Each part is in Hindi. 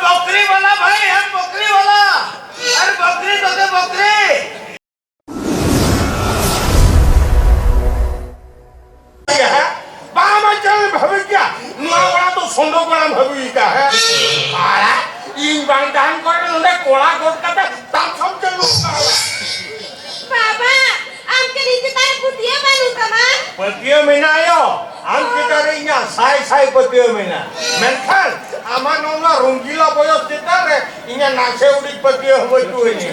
बकरी वाला भाई हम बकरी वाला अरे बकरी तो दे बकरी भविष्य नुआ तो सुंदर बड़ा भविष्य है इन बांधान करे कोड़ा गोट का तब सब चलू बाबा आमके नीचे तार पुतिया बानू तमा पतियो महीना आयो आम के करे इया साई साई पतियो महीना मेनखान आमा नोना रंगीला बयस देता रे इया नाचे उड़ी पतियो होय तुनी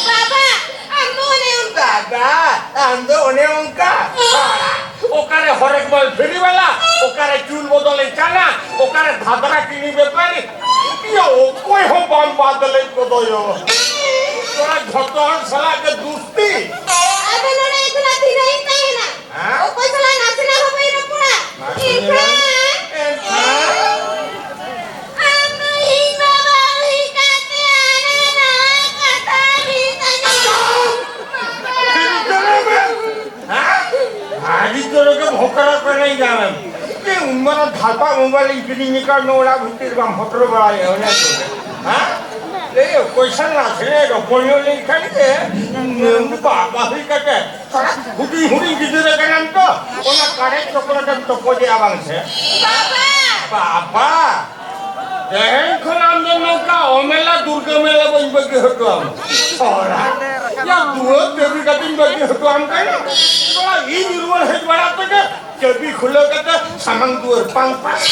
बाबा आंदो ने उनका दादा आंदो ने उनका ओकारे हरेक माल फेरी वाला ओकारे चूल बदले चाना ओकारे धादरा किनी बेपारी यो कोई हो बाम बादले को दयो तोरा झटहर साला के दोस्ती अबे नडे इतना दिन ही नहीं ना ओ कोई साला नाचना हो गई ना पूरा आंदो ही बाबा ही काते आने ना कथा भी आजी तोरे के भोकरा पे नहीं जावे के उमर धापा मोबाइल इतनी निकाल नोड़ा भीतर बा मोटर बड़ा है ना तो हां ले क्वेश्चन ना छे रो कोनियो नहीं खाते बाबा ही कहते हुडी हुडी गिदरे के नाम तो ओना काड़े चॉकलेट तो पोजे आवांग छे बाबा देहन खनाम दे नौका ओमेला दुर्गा मेला बन बगे हटो हम छोरा या दुओ देवी का दिन बगे हटो हम कहना थोड़ा ई निर्वल है बड़ा तो चबी खुलो के सामान दूर पांग पास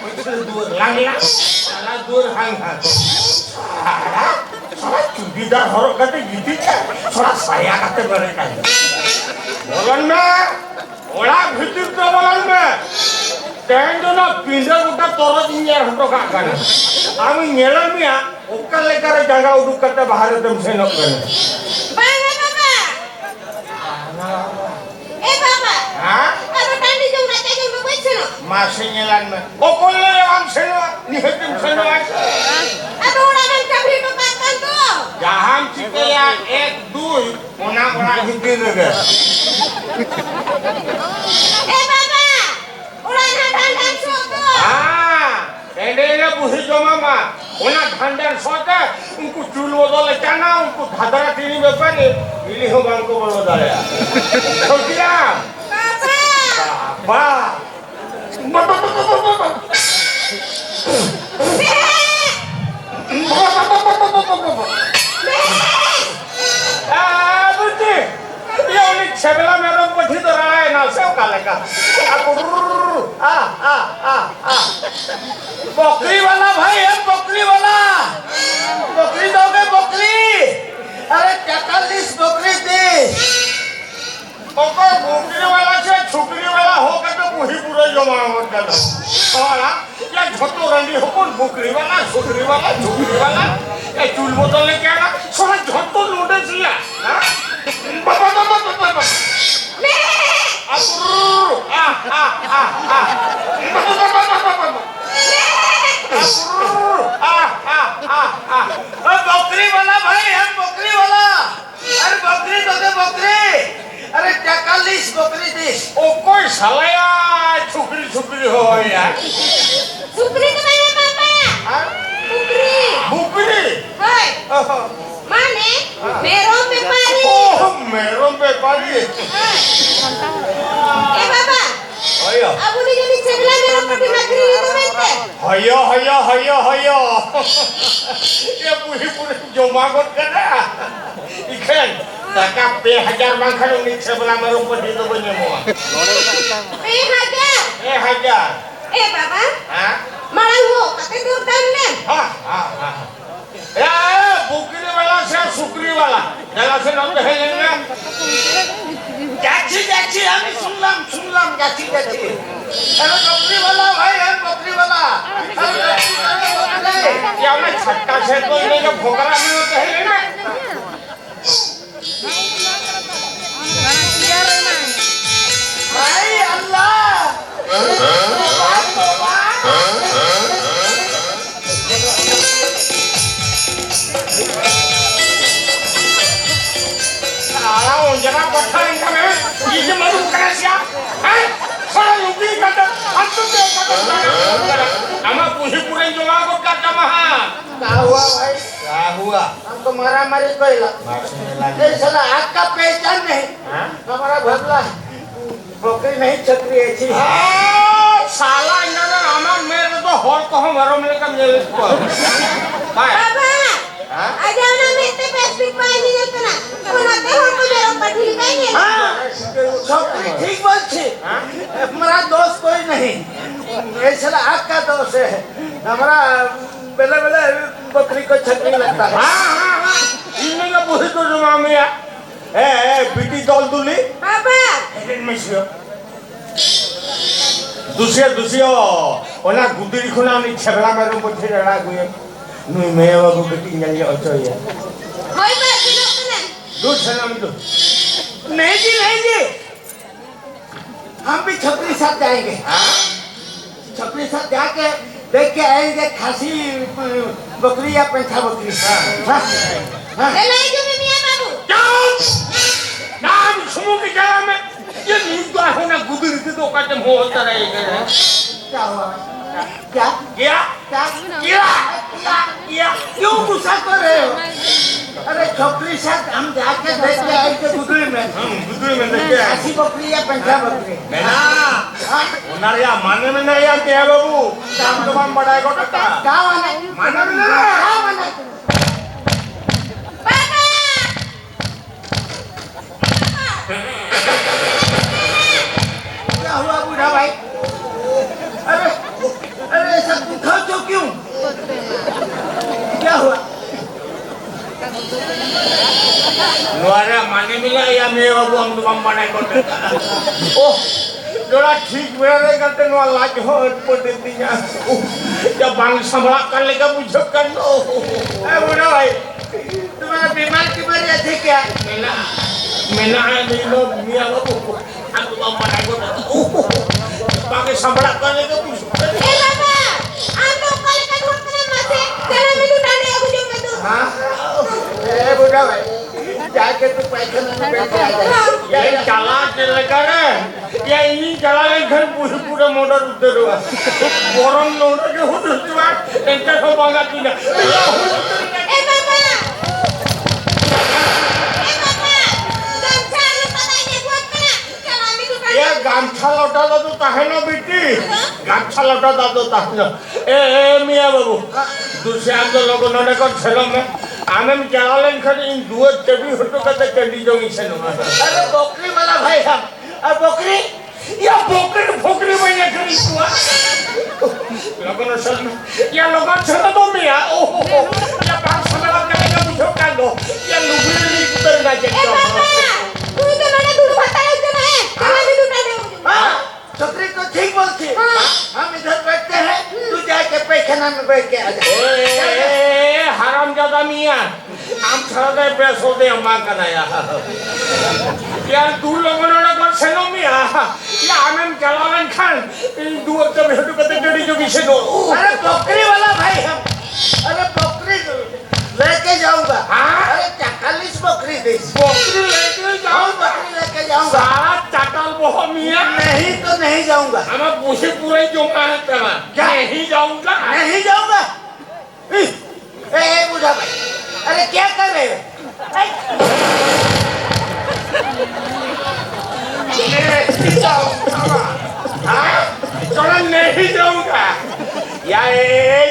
ओइसे दूर लांगला साला दूर हांग हां साला चुड़ीदार हरो कते गीती थोड़ा साया काते बरे का बोलन में ओला भीतर तो बोलन में तेंदना पिंडा उठा तोरा इंजर हटो का गाना आमी नेला मिया ओकल लेकर जगह उडुक करते बाहर एकदम से न करे बाबा ए बाबा हां अरे टांडी जो रहते जो कोई छनो मासे नेलान में ओ कोले हम से निहतम से न अब ओड़ा मन कभी तो काकन तो जहां चिकेया 1 2 ओना बड़ा हिंदी लगे ए बाबा ओड़ा ना ढंढन सो तो हां एंडेले बुही जो मामा ओना ढंढन सोते उनको चूल बदले चाना उनको धादरा टीनी बेपारी इली हो बांको बोल बदले छोटिया बाबा बुद्धि ये उन्हीं छबला मेरे पठी तो रहा है ना सब काले का बकरी वाला भाई है बकरी वाला बकरी दोगे बकरी अरे 43 बकरी दी ओकर बकरी वाला से छुकरी वाला होकर तो वही पूरा जमा हो जाता और या छोटो रंडी हो कौन बकरी वाला छुकरी वाला ये चूल बोतल लेके आना थोड़ा झटो लूटे सिया बाबा बकरी वाला भाई हम बकरी वाला अरे बकरी तो दे बकरी अरे 41 बकरी दी ओ कोई साला छुकरी हो यार सुकरी तो नहीं बाबा बुकरी हाय माने मेरो व्यापारी ओह मेरो व्यापारी ए बाबा हयो अब उन्हें जो नीचे मिला मेरो पति नकली तो बनते हयो ये पूरी जमा कर ना इखन ताका 2000 मांगखन नीचे बला मेरो पति तो बने मोआ 1000 ए बाबा हां मारंग हो कते दूर दान ले हां ए बुकरी वाला से सुकरी वाला जला से नाम है ना जाची हम सुनलाम जाची अरे बकरी वाला भाई हम बकरी वाला क्या मैं छक्का से तो इन्हें जो भोगरा में होते हैं ना भाई अल्लाह जरा पत्थर इनका में इसे मत करा क्या हैं सारा लुटी काटा अंतु ते काटा आमा पुही पुरे जमा को काटा महा क्या हुआ भाई? क्या हुआ हमको मारा मारी कोई ये साला आग का पहचान नहीं हमारा भगला बकरी नहीं छतरी ऐसी साला इन्होंने आमा मेरे तो हॉल को हम वरों में कम जेल को बाबा आज ना मिलते पैसे पानी नहीं करना बनाते हो तो मेरा पठी लिखाएंगे सब ठीक बात है हमारा दोस्त कोई नहीं ये साला आग का दोस्त है हमारा बेले बेले बकरी को छतरी लगता है हाँ इन्होंने बुरी तो जमा में बिटी दौल दूली बाबा मिश्र दूसरे ओना गुदरी खुना नि छबला में रूम पर रड़ा गुए नुई में बाबू बेटी नली अचो ये होई बा किलो कने दूध सलाम दो नहीं जी हम भी छतरी साथ जाएंगे हां छतरी साथ जाके देख के आएंगे खासी बकरी या पेंथा बकरी हां ले जो मियां बाबू नाम सुनो के जरा में ये नींद तो है ना गुदरी से तो काटे मुंह होता रहेगा क्या हुआ क्या क्या क्या क्या क्यों गुस्सा कर रहे हो अरे छपरी साथ हम जाके देख के आएंगे गुदरी में देख के खासी बकरी या पेंथा बकरी ना उनारिया माने में नहीं आते हैं बाबू काम तो हम बढ़ाए को टक्का क्या माने में नहीं क्या माने क्या हुआ बूढ़ा भाई अरे अरे सब दिखाओ तो क्यों क्या हुआ नुआरा माने मिला या मेरे बाबू हम तो हम बढ़ाए को टक्का ओह जोड़ा ठीक मेरे करते नुआ लाज हो पर देती है जब बांग संभला कर लेगा मुझे कर लो बूढ़ा भाई तुम्हारा बीमार की वजह से क्या मैंने आया नहीं लो मियाँ बाबू हम तो हम बढ़ाए को टक्का बांग संभला कर लेगा मुझे ए बाबा आप लोग कल का ढूंढ कर मत चलो मैं उठाने आऊं जो मैं तो हां ए बूढ़ा भाई जाके तू पैखाना में बैठ जा ये चला के लेकर ये इन्हीं चला के घर पूरे मोटर उतर हुआ गरम मोटर के हुट हुआ इनका सब बांगा की ना ए बाबा गामछा लौटा दो तो ताहे ना बेटी गामछा लौटा दो ताहे ना ए मियां बाबू दूसरे आप तो लोगों ने को छलो में आने में चला लेन खड़ी इन दुआ चबी होटो कहते चंडी जोगी से ना अरे बकरी वाला भाई हम अब बकरी या बोकरी बने खड़ी हुआ लोगों ने सल या लोगों छलो तो मियां ओहो या बात समझ करेगा मुझे कर दो या लुगड़ी उतर ना ए बाबा तू तो मैंने दूर भाता है उधर है चला भी उठा दे हां छतरी तो ठीक बोलती है हम इधर बैठते हैं तू जाके पैखाना में बैठ के आ जा ए हरामजादा मियां हम छड़े पैसों दे अम्मा कनाया यार तू लोगों ने कर सेनो मियां या हमें चलावन खान इन दो तो भेटू कते जड़ी जो विषय दो अरे बकरी वाला भाई हम अरे बकरी लेके जाऊंगा अरे 40 बकरी दे बकरी लेके जाओ बकरी लेके जाऊंगा सारा चटल बहो मियां नहीं तो नहीं जाऊंगा हम पूछे पूरे जो है तेरा नहीं जाऊंगा ए बूढ़ा भाई अरे क्या कर रहे हो चलो नहीं जाऊंगा या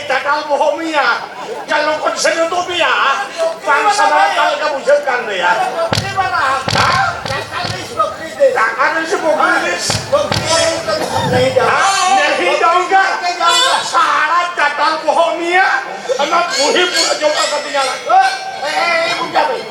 चटल बहो मियां चलो कुछ से तो मियां 500 साल का मुझे कर दे यार बकरी वाला 40 बकरी दे ताकत से बकरी नहीं जाऊंगा सारा चटल बहो मियां हम पूरी पूरा जोड़ा कर दिया ए बूढ़ा भाई